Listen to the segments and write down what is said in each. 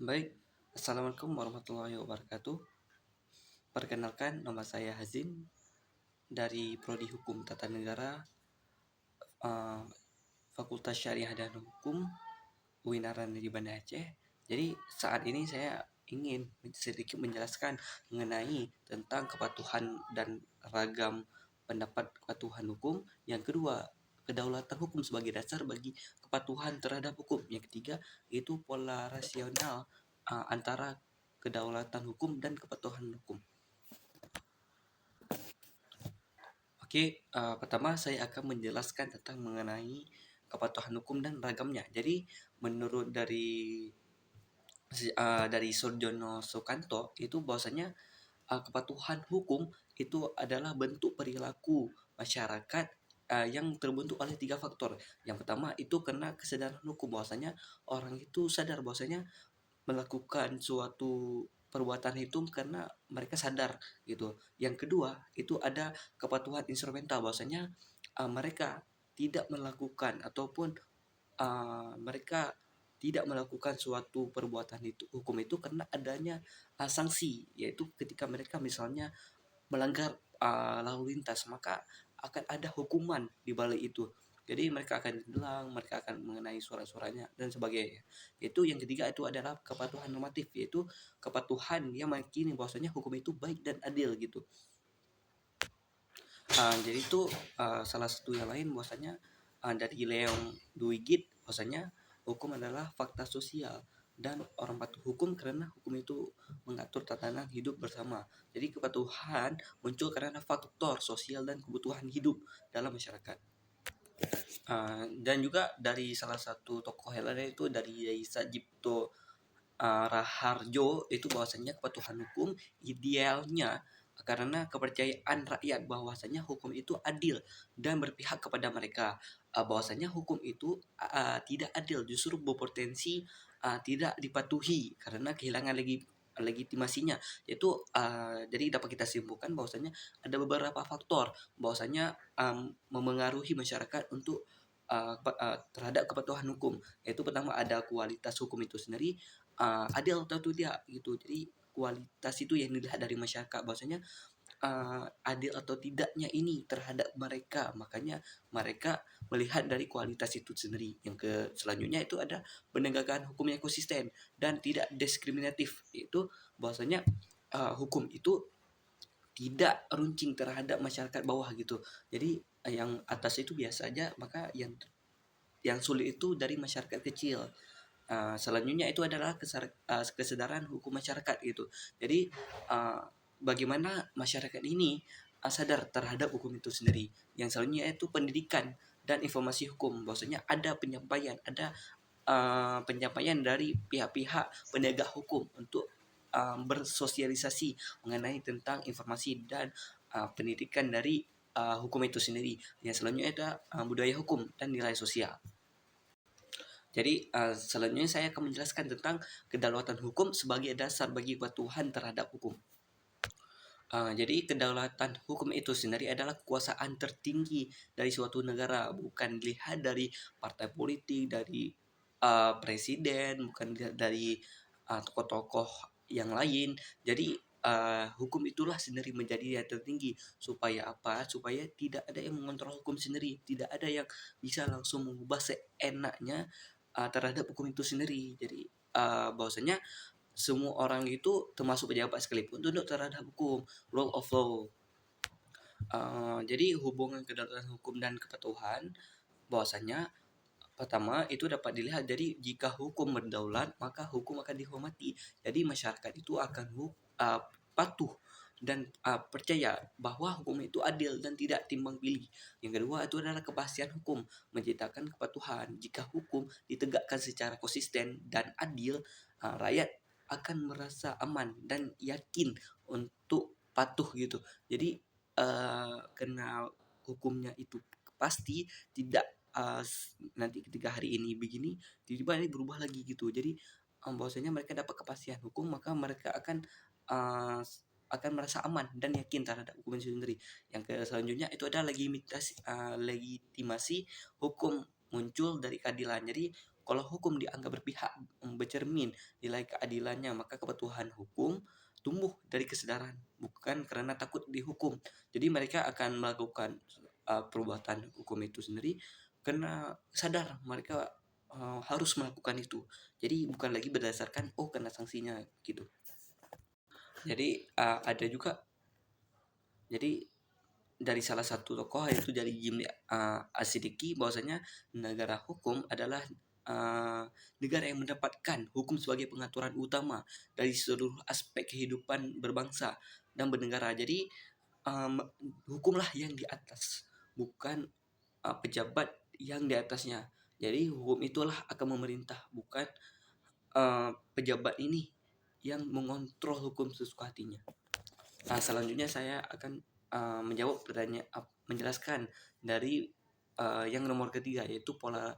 Baik, Assalamualaikum warahmatullahi wabarakatuh. Perkenalkan, nama saya Hazim dari Prodi Hukum Tata Negara, eh, Fakultas Syariah dan Hukum UIN di Banda Aceh. Jadi saat ini saya ingin sedikit menjelaskan mengenai tentang kepatuhan dan ragam pendapat kepatuhan hukum. Yang kedua, kedaulatan hukum sebagai dasar bagi kepatuhan terhadap hukum. Yang ketiga, itu pola rasional antara kedaulatan hukum dan kepatuhan hukum. Oke, pertama saya akan menjelaskan tentang mengenai kepatuhan hukum dan ragamnya. Jadi menurut dari Surjono Sukanto itu bahwasanya kepatuhan hukum itu adalah bentuk perilaku masyarakat yang terbentuk oleh tiga faktor. Yang pertama itu karena kesadaran hukum, bahwasanya orang itu sadar bahwasanya melakukan suatu perbuatan itu karena mereka sadar gitu. Yang kedua itu ada kepatuhan instrumental, bahwasanya mereka tidak melakukan ataupun mereka tidak melakukan suatu perbuatan itu hukum itu karena adanya sanksi, yaitu ketika mereka misalnya melanggar lalu lintas, maka akan ada hukuman di balik itu. Jadi mereka akan ditilang, mereka akan mengenai suara-suaranya dan sebagainya. Itu yang ketiga itu adalah kepatuhan normatif, yaitu kepatuhan yang meyakini bahwasanya hukum itu baik dan adil gitu. Jadi itu salah satu yang lain bahwasanya dari Leon Duigit bahwasanya hukum adalah fakta sosial dan orang patuh hukum karena hukum itu mengatur tatanan hidup bersama. Jadi kepatuhan muncul karena faktor sosial dan kebutuhan hidup dalam masyarakat. Dan juga dari salah satu tokoh yang lain itu dari Yaisa Jipto Raharjo itu bahwasanya kepatuhan hukum idealnya karena kepercayaan rakyat bahwasanya hukum itu adil dan berpihak kepada mereka. Bahwasanya hukum itu tidak adil, justru berpotensi tidak dipatuhi karena kehilangan legitimasinya. Itu jadi dapat kita simpulkan bahwasanya ada beberapa faktor bahwasanya memengaruhi masyarakat untuk terhadap kepatuhan hukum. Yaitu pertama ada kualitas hukum itu sendiri, adil atau tidak gitu. Jadi kualitas itu yang dilihat dari masyarakat bahwasanya adil atau tidaknya ini terhadap mereka, makanya mereka melihat dari kualitas itu sendiri. Yang selanjutnya itu ada penegakan hukum yang konsisten dan tidak diskriminatif, yaitu bahwasanya hukum itu tidak runcing terhadap masyarakat bawah gitu. Jadi yang atas itu biasa aja, maka yang sulit itu dari masyarakat kecil. Selanjutnya itu adalah kesadaran hukum masyarakat gitu. Jadi bagaimana masyarakat ini sadar terhadap hukum itu sendiri. Yang selanjutnya itu pendidikan dan informasi hukum. Bahwasanya ada penyampaian dari pihak-pihak penegak hukum untuk bersosialisasi mengenai tentang informasi dan pendidikan dari hukum itu sendiri. Yang selanjutnya ada budaya hukum dan nilai sosial. Jadi selanjutnya saya akan menjelaskan tentang kedaulatan hukum sebagai dasar bagi kepatuhan terhadap hukum. Jadi kedaulatan hukum itu sendiri adalah kekuasaan tertinggi dari suatu negara, bukan dilihat dari partai politik, dari presiden, bukan dilihat dari tokoh-tokoh yang lain. Jadi hukum itulah sendiri menjadi yang tertinggi, supaya apa? Supaya tidak ada yang mengontrol hukum sendiri, tidak ada yang bisa langsung mengubah seenaknya terhadap hukum itu sendiri. Jadi bahwasanya semua orang itu termasuk pejabat sekalipun tunduk terhadap hukum, rule of law. Jadi hubungan kedaulatan hukum dan kepatuhan bahwasanya pertama itu dapat dilihat dari jika hukum berdaulat maka hukum akan dihormati. Jadi masyarakat itu akan patuh dan percaya bahwa hukum itu adil dan tidak timbang pilih. Yang kedua itu adalah kepastian hukum, menciptakan kepatuhan. Jika hukum ditegakkan secara konsisten dan adil, rakyat akan merasa aman dan yakin untuk patuh gitu. Jadi karena hukumnya itu pasti, tidak nanti ketika hari ini begini tiba-tiba ini berubah lagi gitu. Jadi bahwasanya mereka dapat kepastian hukum, maka mereka uh, akan merasa aman dan yakin terhadap hukum itu sendiri. Yang selanjutnya itu adalah legitimasi hukum muncul dari keadilan. Jadi Kalau hukum dianggap berpihak, bercermin nilai keadilannya, maka kepatuhan hukum tumbuh dari kesadaran, bukan karena takut dihukum. Jadi mereka akan melakukan perbuatan hukum itu sendiri karena sadar mereka harus melakukan itu. Jadi bukan lagi berdasarkan kena sanksinya gitu. Jadi ada juga, jadi dari salah satu tokoh yaitu dari Jimli Asidiki, bahwasanya negara hukum adalah negara yang mendapatkan hukum sebagai pengaturan utama dari seluruh aspek kehidupan berbangsa dan bernegara. Jadi um, hukumlah yang di atas, bukan pejabat yang di atasnya. Jadi hukum itulah akan memerintah, bukan pejabat ini yang mengontrol hukum sesuka hatinya. Selanjutnya saya akan menjawab pertanyaan, menjelaskan dari yang nomor ketiga, yaitu pola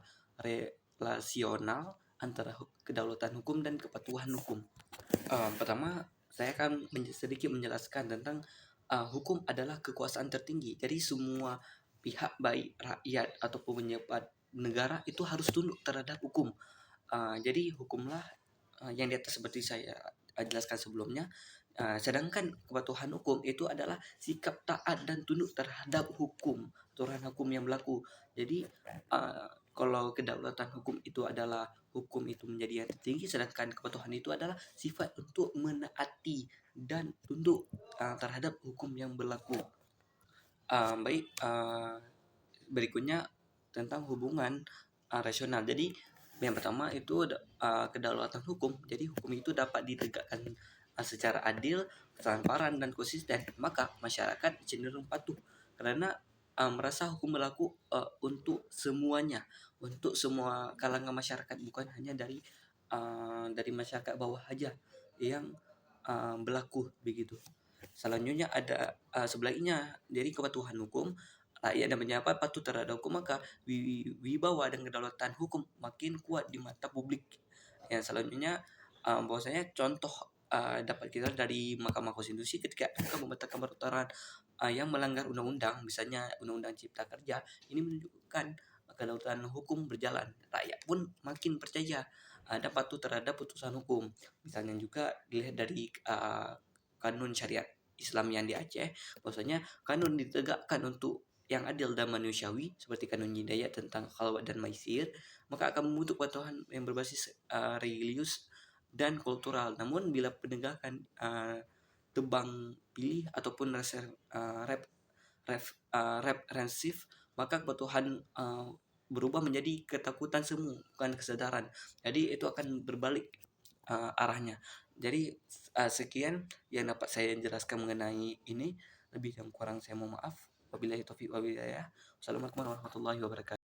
relasional antara kedaulatan hukum dan kepatuhan hukum. Pertama, saya akan sedikit menjelaskan tentang hukum adalah kekuasaan tertinggi. Jadi semua pihak, baik rakyat ataupun pejabat negara, itu harus tunduk terhadap hukum. Jadi hukumlah yang di atas seperti saya jelaskan sebelumnya. Sedangkan kepatuhan hukum itu adalah sikap taat dan tunduk terhadap hukum, aturan hukum yang berlaku. Jadi kalau kedaulatan hukum itu adalah hukum itu menjadi yang tertinggi, sedangkan kepatuhan itu adalah sifat untuk menaati dan tunduk terhadap hukum yang berlaku. Baik, berikutnya tentang hubungan rasional. Jadi yang pertama itu kedaulatan hukum. Jadi hukum itu dapat ditegakkan secara adil, transparan, dan konsisten. Maka masyarakat cenderung patuh karena merasa hukum berlaku untuk semuanya, untuk semua kalangan masyarakat, bukan hanya dari masyarakat bawah aja yang berlaku begitu. Selanjutnya ada sebaliknya, dari kepatuhan hukum, rakyat dan pejabat patuh terhadap hukum, maka wibawa dan kedaulatan hukum makin kuat di mata publik. Yang selanjutnya, bahwasanya contoh dapat kita dari Mahkamah Konstitusi ketika MK membatalkan peraturan yang melanggar undang-undang, misalnya Undang-Undang Cipta Kerja. Ini menunjukkan kedaulatan hukum berjalan, rakyat pun makin percaya dan patuh terhadap putusan hukum. Misalnya juga dilihat dari kanun syariat Islam yang di Aceh, bahwasanya kanun ditegakkan untuk yang adil dan manusiawi, seperti kanun Hidayat tentang khalwat dan maisir, maka akan membentuk patuhan yang berbasis religius dan kultural. Namun bila penegakan tebang pilih ataupun represif, maka kepatuhan berubah menjadi ketakutan semu, bukan kesadaran. Jadi itu akan berbalik arahnya. Jadi sekian yang dapat saya jelaskan mengenai ini. Lebih dan kurang saya mohon maaf. Wabillahi taufiq wal hidayah. Wassalamualaikum warahmatullahi wabarakatuh.